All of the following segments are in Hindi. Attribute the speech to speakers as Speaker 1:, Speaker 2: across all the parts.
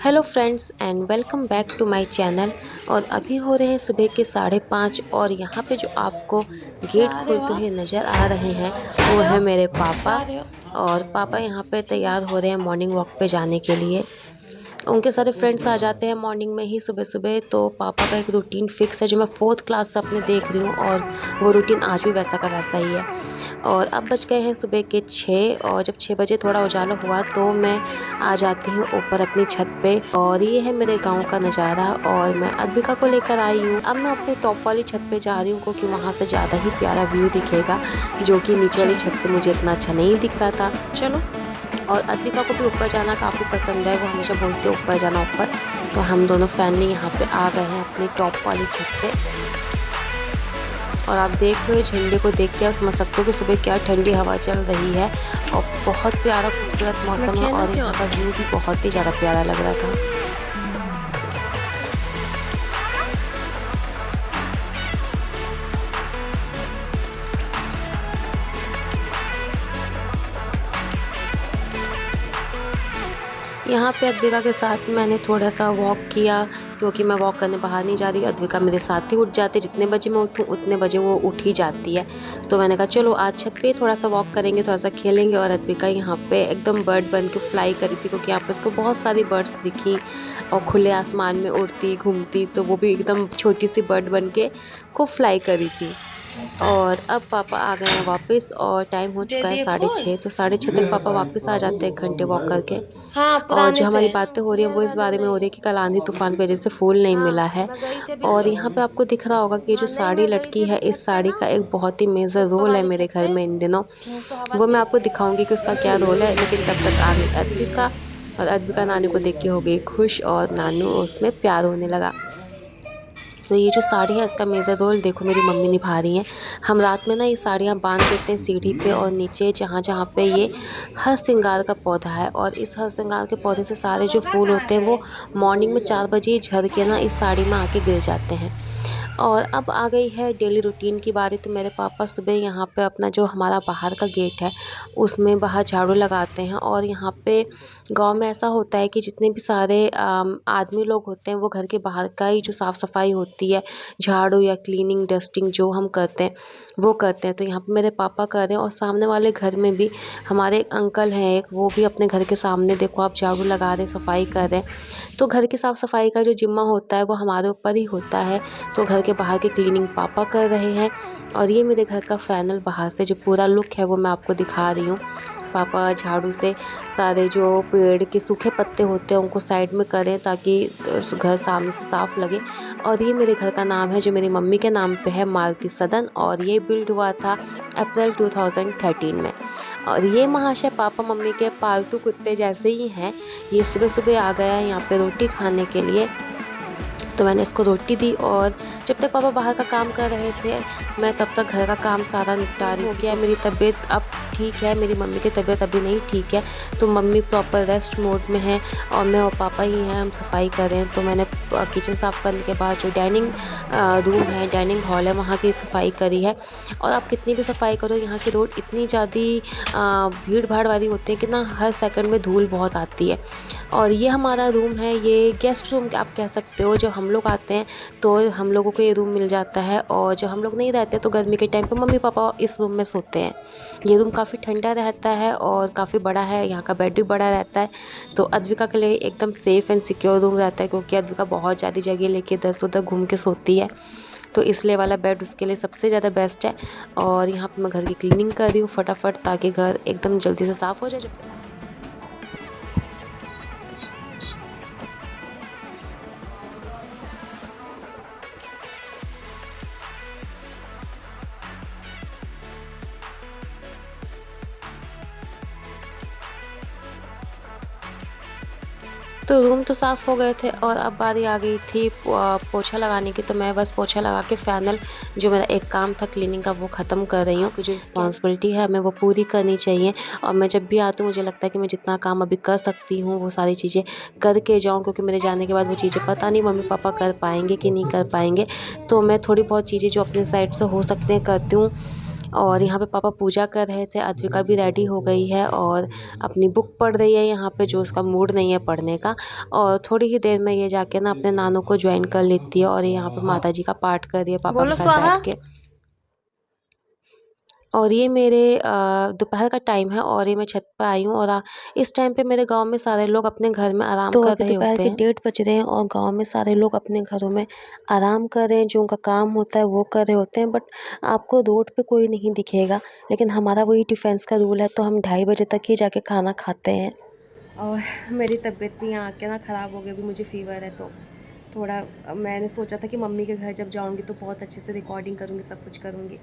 Speaker 1: Hello friends and welcome back to my channel. और अभी हो रहे हैं सुबह के 5:30 और यहाँ पे जो आपको गेट
Speaker 2: जा रहे हो
Speaker 1: खोलते हुए
Speaker 2: आप?
Speaker 1: नज़र आ रहे हैं
Speaker 2: जा
Speaker 1: वो
Speaker 2: रहे
Speaker 1: है
Speaker 2: हो?
Speaker 1: मेरे पापा।
Speaker 2: जा रहे हो?
Speaker 1: और पापा यहाँ पे तैयार हो रहे हैं मॉर्निंग वॉक पे जाने के लिए। उनके सारे फ्रेंड्स आ जाते हैं मॉर्निंग में ही सुबह सुबह। तो पापा का एक रूटीन फिक्स है जो मैं 4th क्लास से अपने देख रही हूँ, और वो रूटीन आज भी वैसा का वैसा ही है। और अब बज गए हैं सुबह के 6, और जब 6 बजे थोड़ा उजाला हुआ तो मैं आ जाती हूँ ऊपर अपनी छत पे। और ये है मेरे गांव का नज़ारा, और मैं अद्विका को लेकर आई हूँ। अब मैं अपनी टॉप वाली छत पे जा रही हूँ क्योंकि वहाँ से ज़्यादा ही प्यारा व्यू दिखेगा, जो कि नीचे वाली छत से मुझे इतना अच्छा नहीं दिख रहा था।
Speaker 2: चलो।
Speaker 1: और अद्विका को भी ऊपर जाना काफ़ी पसंद है, वो हमेशा बोलते हैं ऊपर जाना ऊपर। तो हम दोनों फैमिली यहाँ पे आ गए हैं अपनी टॉप वाली छत पे। और आप देख रहे हो झंडे को देख के आप समझ सकते हो कि सुबह क्या ठंडी हवा चल रही है, और बहुत प्यारा खूबसूरत मौसम है, और यहाँ का व्यू भी बहुत ही ज़्यादा प्यारा लग रहा था। यहाँ पे अद्विका के साथ मैंने थोड़ा सा वॉक किया, क्योंकि मैं वॉक करने बाहर नहीं जा रही। अद्विका मेरे साथ ही उठ जाती, जितने बजे मैं उठूँ उतने बजे वो उठ ही जाती है। तो मैंने कहा चलो आज छत पे थोड़ा सा वॉक करेंगे, थोड़ा सा खेलेंगे। और अद्विका यहाँ पे एकदम बर्ड बन के फ्लाई करी थी, क्योंकि यहाँ पे उसको बहुत सारी बर्ड्स दिखी और खुले आसमान में उड़ती घूमती, तो वो भी एकदम छोटी सी बर्ड बन के खूब फ्लाई करी थी। और अब पापा आ गए हैं वापस, और टाइम हो
Speaker 2: दे
Speaker 1: चुका है
Speaker 2: दिए फोन?
Speaker 1: 6:30। तो 6:30 तक पापा वापस आ जाते हैं 1 घंटे वॉक करके।
Speaker 2: हाँ,
Speaker 1: और
Speaker 2: पुराने
Speaker 1: जो
Speaker 2: से
Speaker 1: हमारी
Speaker 2: है।
Speaker 1: बातें हो रही हैं वो इस बारे में हो रही है कि कल आंधी तूफान की वजह से फूल नहीं मिला
Speaker 2: हाँ,
Speaker 1: है।
Speaker 2: मैं गई थी अभी
Speaker 1: और
Speaker 2: तो।
Speaker 1: यहाँ पे आपको दिख रहा होगा कि ये जो
Speaker 2: हाँ, नहीं,
Speaker 1: साड़ी
Speaker 2: मैं गई
Speaker 1: लटकी
Speaker 2: थी
Speaker 1: है,
Speaker 2: अभी
Speaker 1: इस
Speaker 2: छत पे
Speaker 1: साड़ी
Speaker 2: ना,
Speaker 1: का एक बहुत ही मेजर
Speaker 2: ऊपर
Speaker 1: रोल है
Speaker 2: वाली
Speaker 1: मेरे
Speaker 2: छत
Speaker 1: घर
Speaker 2: पे।
Speaker 1: में इन दिनों।
Speaker 2: तो हवा
Speaker 1: वो मैं
Speaker 2: तेज
Speaker 1: आपको
Speaker 2: थी।
Speaker 1: दिखाऊंगी कि उसका क्या रोल है, लेकिन तब तक आ गई अद्विका। और अद्विका नानू को देख के हो गई खुश, और नानू उसमें प्यार होने लगा। तो ये जो साड़ी है इसका मेजर रोल देखो मेरी मम्मी निभा रही हैं। हम रात में ना ये साड़ियाँ बांध देते हैं सीढ़ी पे, और नीचे जहाँ जहाँ पे ये हर श्रृंगार का पौधा है, और इस हर श्रृंगार के पौधे से सारे जो
Speaker 2: दरोगा
Speaker 1: फूल
Speaker 2: कहाँ
Speaker 1: होते हैं
Speaker 2: है?
Speaker 1: वो मॉर्निंग में 4 बजे ही झड़ के ना इस साड़ी में आके गिर जाते हैं। और अब आ गई है डेली रूटीन की बारी। तो मेरे पापा सुबह यहाँ पे अपना जो हमारा बाहर का गेट है उसमें बाहर झाड़ू लगाते हैं। और यहाँ पे गांव में ऐसा होता है कि जितने भी सारे आदमी लोग होते हैं वो घर के बाहर का ही जो साफ़ सफाई होती है, झाड़ू या क्लीनिंग डस्टिंग जो हम करते हैं वो करते हैं। तो यहाँ पे मेरे पापा कर रहे हैं, और सामने वाले घर में भी हमारे एक अंकल हैं एक, वो भी अपने घर के सामने देखो आप झाड़ू लगा रहे हैं, सफाई कर रहे हैं। तो घर की साफ़ सफाई का जो जिम्मा होता है वो हमारे ऊपर ही होता है। तो घर के बाहर की क्लीनिंग पापा कर रहे हैं। और ये मेरे घर का फाइनल बाहर से जो पूरा लुक है वो मैं आपको दिखा रही हूँ। पापा झाड़ू से सारे जो पेड़ के सूखे पत्ते होते हैं उनको साइड में करें, ताकि घर सामने से साफ़ लगे। और ये मेरे घर का नाम है जो मेरी मम्मी के नाम पे है, मालती सदन, और ये बिल्ड हुआ था अप्रैल 2013 में। और ये महाशय पापा मम्मी के पालतू कुत्ते जैसे ही हैं। ये सुबह सुबह आ गया है यहाँ पे रोटी खाने के लिए। तो मैंने इसको रोटी दी, और जब तक पापा बाहर का काम कर रहे थे मैं तब तक घर का काम सारा निपटा रही हो गया। मेरी तबीयत अब ठीक है, मेरी मम्मी की तबीयत अभी नहीं ठीक है। तो मम्मी प्रॉपर रेस्ट मोड में है, और मैं और पापा ही हैं, हम सफाई कर रहे हैं। तो मैंने किचन साफ़ करने के बाद जो डाइनिंग रूम है, डाइनिंग हॉल है, वहाँ की सफाई करी है। और आप कितनी भी सफाई करो, यहाँ की रोड इतनी ज़्यादा भीड़ भाड़ वाली होती है कि ना हर सेकंड में धूल बहुत आती है। और ये हमारा रूम है, ये गेस्ट रूम आप कह सकते हो। जब हम लोग आते हैं तो हम लोगों को ये रूम मिल जाता है, और जब हम लोग नहीं रहते तो गर्मी के टाइम पे मम्मी पापा इस रूम में सोते हैं। ये रूम काफ़ी ठंडा रहता है और काफ़ी बड़ा है, यहाँ का बेड भी बड़ा रहता है। तो अद्विका के लिए एकदम सेफ़ एंड सिक्योर रूम रहता है, क्योंकि अद्विका बहुत ज़्यादा जगह लेके इधर से उधर घूम के सोती है। तो इसलिए वाला बेड उसके लिए सबसे ज़्यादा बेस्ट है। और यहाँ पे मैं घर की क्लीनिंग कर रही हूँ फटाफट, ताकि घर एकदम जल्दी से साफ़ हो जाए। जब तक तो रूम तो साफ़ हो गए थे, और अब बारी आ गई थी पोछा लगाने की। तो मैं बस पोछा लगा के फाइनल जो मेरा एक काम था क्लीनिंग का वो ख़त्म कर रही हूँ। जो रिस्पॉन्सिबिलिटी है हमें वो पूरी करनी चाहिए। और मैं जब भी आती हूँ मुझे लगता है कि मैं जितना काम अभी कर सकती हूँ वो सारी चीज़ें करके जाऊँ, क्योंकि मेरे जाने के बाद वो चीज़ें पता नहीं मम्मी पापा कर पाएंगे कि नहीं कर पाएंगे। तो मैं थोड़ी बहुत चीज़ें जो अपने साइड से हो सकते हैं करती हूँ। और यहाँ पे पापा पूजा कर रहे थे। अद्विका भी रेडी हो गई है और अपनी बुक पढ़ रही है यहाँ पे, जो उसका मूड नहीं है पढ़ने का। और थोड़ी ही देर में ये जाके ना अपने नानू को ज्वाइन कर लेती है और यहाँ पे माता जी का पाठ कर रही है पापा के साथ बैठ के। और ये मेरे दोपहर का टाइम है और ये मैं छत पे आई हूँ और इस टाइम पे मेरे गांव में सारे लोग अपने घर में आराम कर रहे होते हैं। 1:30 बज रहे हैं और गांव में सारे लोग अपने घरों में आराम कर रहे हैं, जो उनका काम होता है वो कर रहे होते हैं। बट आपको रोड पे कोई नहीं दिखेगा, लेकिन हमारा वही डिफेंस का रूल है, तो हम 2:30 बजे तक ही जाके खाना खाते हैं। और मेरी तबीयत भी यहाँ आके ना ख़राब हो गई, अभी मुझे फ़ीवर है, तो थोड़ा मैंने सोचा था कि मम्मी के घर जब जाऊँगी तो बहुत अच्छे से रिकॉर्डिंग करूँगी, सब कुछ करूँगी,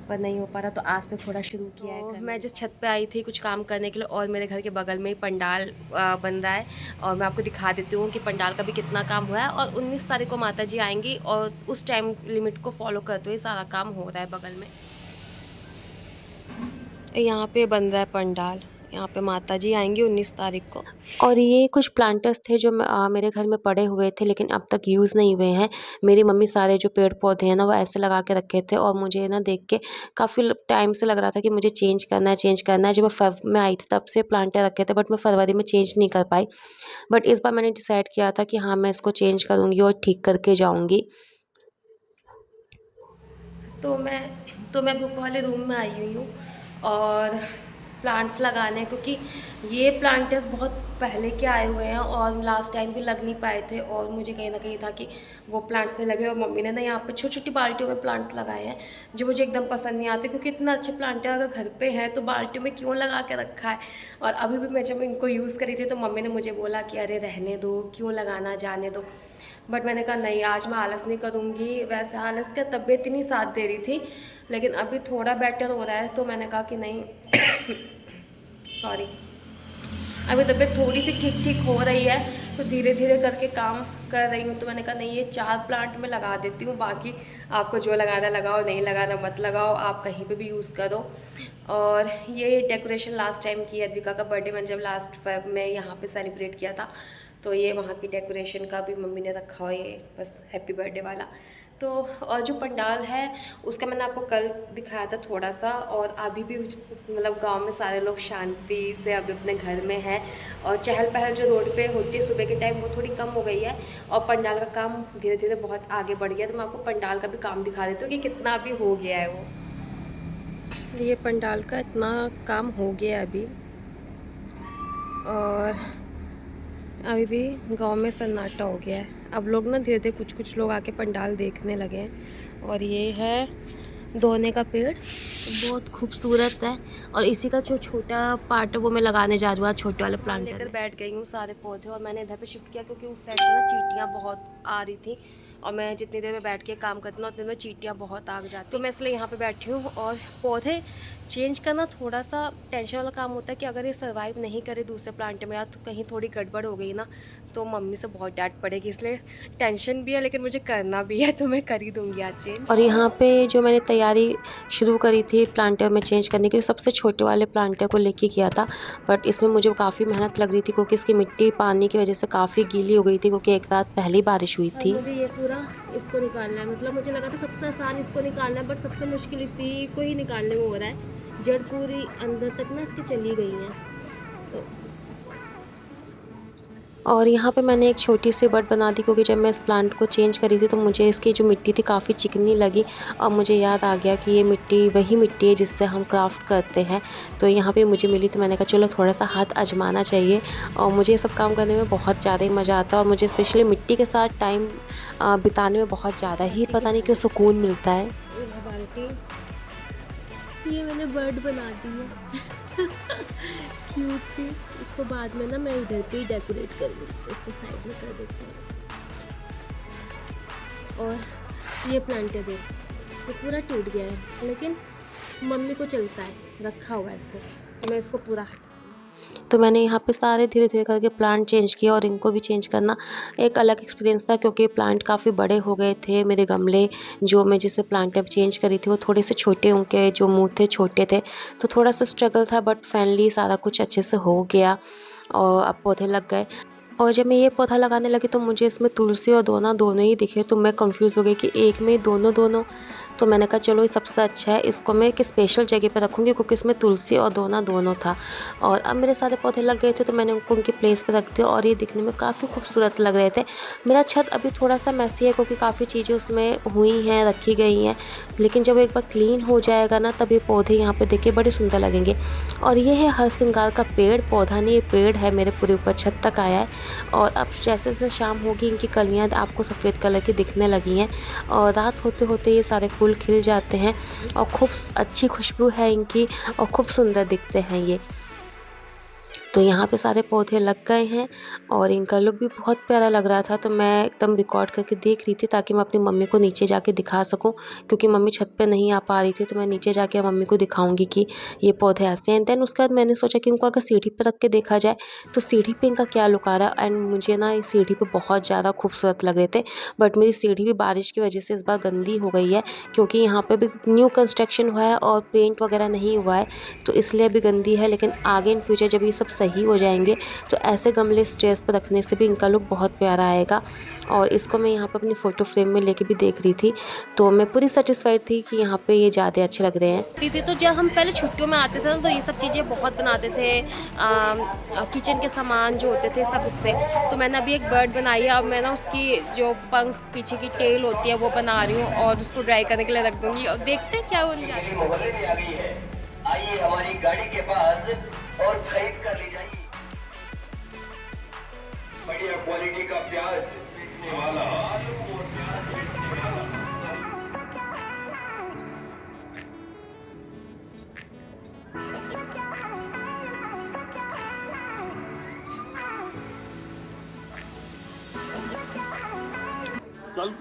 Speaker 1: पर नहीं हो पा रहा, तो आज से थोड़ा शुरू किया है। मैं जिस छत पे आई थी कुछ काम करने के लिए, और मेरे घर के बगल में ही पंडाल बन रहा है, और मैं आपको दिखा देती हूँ कि पंडाल का भी कितना काम हुआ है। और 19 तारीख को माता जी आएंगी और उस टाइम लिमिट को फॉलो करते हुए सारा काम हो रहा है बगल में। यहाँ पे बन रहा है पंडाल, यहाँ पे माता जी आएंगी 19 तारीख को। और ये कुछ प्लांटर्स थे जो मेरे घर में पड़े हुए थे, लेकिन अब तक यूज़ नहीं हुए हैं। मेरी मम्मी सारे जो पेड़ पौधे हैं ना वो ऐसे लगा के रखे थे, और मुझे ना देख के काफ़ी टाइम से लग रहा था कि मुझे चेंज करना है, चेंज करना है। जब मैं फ़रवरी में आई थी तब से प्लांटर रखे थे, बट मैं फरवरी में चेंज नहीं कर पाई। बट इस बार मैंने डिसाइड किया था कि हाँ, मैं इसको चेंज करूँगी और ठीक करके जाऊँगी। तो मैं अभी ऊपर वाले रूम में आई हुई हूँ और प्लांट्स लगाने, क्योंकि ये प्लांटर्स बहुत पहले के आए हुए हैं और लास्ट टाइम भी लग नहीं पाए थे, और मुझे कहीं ना कहीं था कि वो प्लांट्स नहीं लगे। और मम्मी ने ना यहाँ पे छोटी छोटी बाल्टियों में प्लांट्स लगाए हैं, जो मुझे एकदम पसंद नहीं आते, क्योंकि इतना अच्छे प्लांटर अगर घर पे हैं तो बाल्टियों में क्यों लगा के रखा है। और अभी भी मैं जब इनको यूज़ करी थी तो मम्मी ने मुझे बोला कि अरे रहने दो, क्यों लगाना, जाने दो। बट मैंने कहा नहीं, आज मैं आलस नहीं करूँगी। वैसे आलस क्या, तबीयत नहीं साथ दे रही थी, लेकिन अभी थोड़ा बेटर हो रहा है, तो मैंने कहा कि नहीं सॉरी, अभी तबीयत थोड़ी सी ठीक ठीक हो रही है, तो धीरे धीरे करके काम कर रही हूँ। तो मैंने कहा नहीं, ये 4 प्लांट में लगा देती हूँ, बाकी आपको जो लगाना लगाओ, नहीं लगाना मत लगाओ, आप कहीं पे भी यूज़ करो। और ये डेकोरेशन लास्ट टाइम की है, अद्विका का बर्थडे मैंने जब लास्ट फेब में यहाँ पे सेलिब्रेट किया था, तो ये वहाँ की डेकोरेशन का भी मम्मी ने रखा हुआ, ये बस हैप्पी बर्थडे वाला। तो और जो पंडाल है उसका मैंने आपको कल दिखाया था थोड़ा सा, और अभी भी मतलब गांव में सारे लोग शांति से अभी अपने घर में हैं, और चहल पहल जो रोड पे होती है सुबह के टाइम वो थोड़ी कम हो गई है, और पंडाल का काम धीरे धीरे बहुत आगे बढ़ गया। तो मैं आपको पंडाल का भी काम दिखा देती हूँ कि कितना अभी हो गया है वो। ये पंडाल का इतना काम हो गया है अभी, और अभी भी गांव में सन्नाटा हो गया है। अब लोग ना धीरे धीरे कुछ लोग आके पंडाल देखने लगे हैं। और ये है दोने का पेड़, बहुत खूबसूरत है, और इसी का जो छोटा पार्ट है वो मैं लगाने जा रही हूँ, छोटे वाले प्लांट लेकर बैठ गई हूँ सारे पौधे। और मैंने इधर पे शिफ्ट किया क्योंकि उस साइड में ना चींटियाँ बहुत आ रही थी, और मैं जितनी देर में बैठ के काम करती हूँ उतनी देर में चींटियाँ बहुत आग जाती, तो मैं इसलिए यहाँ पे बैठी हूँ। और पौधे चेंज करना थोड़ा सा टेंशन वाला काम होता है कि अगर ये सर्वाइव नहीं करे दूसरे प्लांट में, या तो कहीं थोड़ी गड़बड़ हो गई ना तो मम्मी से बहुत डांट पड़ेगी, इसलिए टेंशन भी है, लेकिन मुझे करना भी है, तो मैं कर ही दूँगी आज चेंज। और यहाँ पे जो मैंने तैयारी शुरू करी थी प्लांटर में चेंज करने की, सबसे छोटे वाले प्लांटर को लेके किया था, बट इसमें मुझे काफ़ी मेहनत लग रही थी, क्योंकि इसकी मिट्टी पानी की वजह से काफ़ी गीली हो गई थी, क्योंकि एक रात पहले बारिश हुई थी। मुझे ये पूरा इसको निकालना है, मतलब मुझे लगा था सबसे आसान इसको निकालना है, बट सबसे मुश्किल इसी को ही निकालने में हो रहा है। जड़ पूरी अंदर तक ना इसकी चली गई है, तो और यहाँ पे मैंने एक छोटी सी बट बना दी, क्योंकि जब मैं इस प्लांट को चेंज करी थी तो मुझे इसकी जो मिट्टी थी काफ़ी चिकनी लगी, और मुझे याद आ गया कि ये मिट्टी वही मिट्टी है जिससे हम क्राफ्ट करते हैं। तो यहाँ पे मुझे मिली, तो मैंने कहा चलो थोड़ा सा हाथ आजमाना चाहिए। और मुझे ये सब काम करने में बहुत ज़्यादा ही मज़ा आता है, और मुझे स्पेशली मिट्टी के साथ टाइम बिताने में बहुत ज़्यादा ही पता नहीं क्यों सुकून मिलता है। ये मैंने बर्ड बना दी है क्यूट सी। इसको बाद में ना मैं इधर पे ही डेकोरेट करूँगी, इसको साइड में कर देती हूँ। और ये प्लांट है, देख ये पूरा टूट गया है, लेकिन मम्मी को चलता है, रखा हुआ है इसको, तो मैं इसको पूरा हटा। तो मैंने यहाँ पे सारे धीरे धीरे करके प्लांट चेंज किया, और इनको भी चेंज करना एक अलग एक्सपीरियंस था, क्योंकि प्लांट काफ़ी बड़े हो गए थे। मेरे गमले जो मैं जिसमें प्लांट अब चेंज करी थी वो थोड़े से छोटे, उनके जो मुँह थे छोटे थे, तो थोड़ा सा स्ट्रगल था, बट फाइनली सारा कुछ अच्छे से हो गया और अब पौधे लग गए। और जब मैं ये पौधा लगाने लगी तो मुझे इसमें तुलसी और दोना दोनों ही दिखे, तो मैं कंफ्यूज हो गई कि एक में दोनों तो मैंने कहा चलो ये सबसे अच्छा है, इसको मैं एक स्पेशल जगह पे रखूँगी क्योंकि इसमें तुलसी और दोना दोनों था। और अब मेरे सारे पौधे लग गए थे तो मैंने उनको उनकी प्लेस पे रख दिया और ये दिखने में काफ़ी खूबसूरत लग रहे थे। मेरा छत अभी थोड़ा-सा मेसी है क्योंकि काफ़ी चीज़ें उसमें हुई हैं, रखी गई हैं, लेकिन जब एक बार क्लीन हो जाएगा ना तब ये पौधे यहाँ पे देखिए बड़े सुंदर लगेंगे। और ये है हर सिंगार का पेड़, पौधा नहीं ये पेड़ है, मेरे पूरे ऊपर छत तक आया है। और अब जैसे-जैसे शाम होगी इनकी कलियाँ आपको सफ़ेद कलर की दिखने लगी हैं और रात होते-होते ये सारे फूल खिल जाते हैं और खूब अच्छी खुशबू है इनकी और खूब सुंदर दिखते हैं ये। तो यहाँ पे सारे पौधे लग गए हैं और इनका लुक भी बहुत प्यारा लग रहा था, तो मैं एकदम रिकॉर्ड करके देख रही थी ताकि मैं अपनी मम्मी को नीचे जाके दिखा सकूं, क्योंकि मम्मी छत पे नहीं आ पा रही थी। तो मैं नीचे जाके मम्मी को दिखाऊंगी कि ये पौधे ऐसे हैं। देन उसके बाद मैंने सोचा कि इनको अगर सीढ़ी पर रख के देखा जाए तो सीढ़ी पर इनका क्या लुक आ रहा है। एंड मुझे ना इस सीढ़ी पर बहुत ज़्यादा खूबसूरत लग रहे थे, बट मेरी सीढ़ी भी बारिश की वजह से इस बार गंदी हो गई है, क्योंकि यहाँ पर भी न्यू कंस्ट्रक्शन हुआ है और पेंट वगैरह नहीं हुआ है, तो इसलिए भी गंदी है। लेकिन आगे इन फ्यूचर जब ये सब सही हो जाएंगे तो ऐसे गमले स्टेज पर रखने से भी इनका लुक बहुत प्यारा आएगा। और इसको मैं यहाँ पर अपनी फ़ोटो फ्रेम में लेके भी देख रही थी, तो मैं पूरी सेटिस्फाइड थी कि यहाँ पे ये ज़्यादा अच्छे लग रहे हैं।
Speaker 2: थी तो जब हम पहले छुट्टियों में आते थे ना तो ये सब चीज़ें बहुत बनाते थे, किचन के सामान जो होते थे सब इससे। तो मैंने अभी एक बर्ड बनाई है, अब मैं ना उसकी जो पंख पीछे की टेल होती है वो बना रही हूँ और उसको ड्राई करने के लिए रख दूँगी और देखते हैं क्या बन जाता है। आइए हमारी गाड़ी के पास और खरीद कर ले जाइए बढ़िया क्वालिटी का प्याज बेचने वाला आलू और प्याज बेचने वाला।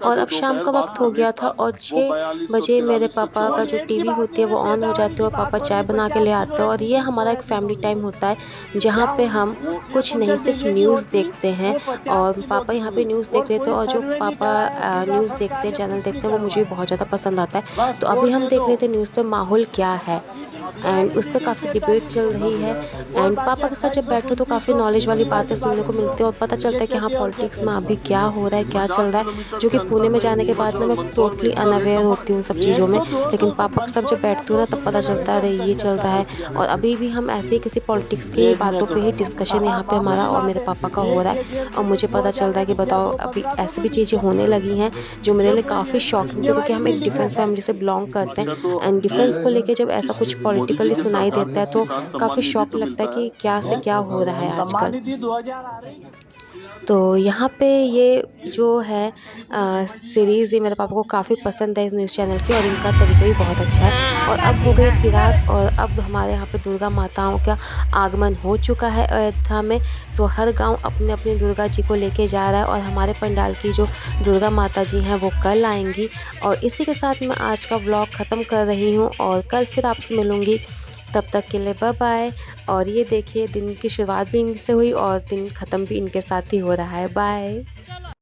Speaker 1: और अब शाम का वक्त हो गया था और 6 बजे मेरे पापा का जो टीवी होती है वो ऑन हो जाती है और पापा चाय बना के ले आते हैं। और ये हमारा एक फैमिली टाइम होता है जहाँ पे हम कुछ नहीं सिर्फ न्यूज़ देखते हैं। और पापा यहाँ पे न्यूज़ देख रहे थे और जो पापा न्यूज़ देखते हैं, चैनल देखते हैं, वो मुझे भी बहुत ज़्यादा पसंद आता है। तो अभी हम देख रहे थे न्यूज़ पे माहौल क्या है, एंड उस पर काफ़ी डिबेट चल रही है। एंड पापा के साथ जब बैठो तो काफ़ी नॉलेज वाली बातें सुनने को मिलती है और पता चलता है कि हाँ पॉलिटिक्स में अभी क्या हो रहा है, क्या चल रहा है, जो कि पुणे में जाने के बाद में मैं टोटली अनअवेयर होती हूँ उन सब चीज़ों में। लेकिन पापा के साथ जब बैठती हूँ ना तब पता चलता है अरे ये चल रहा है। और अभी भी हम ऐसे ही किसी पॉलिटिक्स की बातों पे ही डिस्कशन यहाँ पे हमारा और मेरे पापा का हो रहा है, और मुझे पता चल रहा है कि बताओ अभी ऐसी भी चीज़ें होने लगी हैं जो मेरे लिए काफ़ी शॉकिंग थी, क्योंकि हम एक डिफेंस फैमिली से बिलोंग करते हैं। एंड डिफेंस को लेके जब ऐसा कुछ पॉलिटिकली सुनाई देता है तो काफ़ी शॉक लगता है कि क्या से क्या हो रहा है आजकल। तो यहाँ पे ये जो है सीरीज़ ये मेरे पापा को काफ़ी पसंद है इस न्यूज़ चैनल की, और इनका तरीका भी बहुत अच्छा है। और अब हो गई थी रात और अब हमारे यहाँ पे दुर्गा माताओं का आगमन हो चुका है अयोध्या में। तो हर गांव अपने अपनी दुर्गा जी को लेके जा रहा है और हमारे पंडाल की जो दुर्गा माता जी हैं वो कल आएंगी। और इसी के साथ मैं आज का व्लॉग ख़त्म कर रही हूँ और कल फिर आपसे मिलूँगी, तब तक के लिए बाय बाय। और ये देखिए दिन की शुरुआत भी इनसे हुई और दिन ख़त्म भी इनके साथ ही हो रहा है। बाय।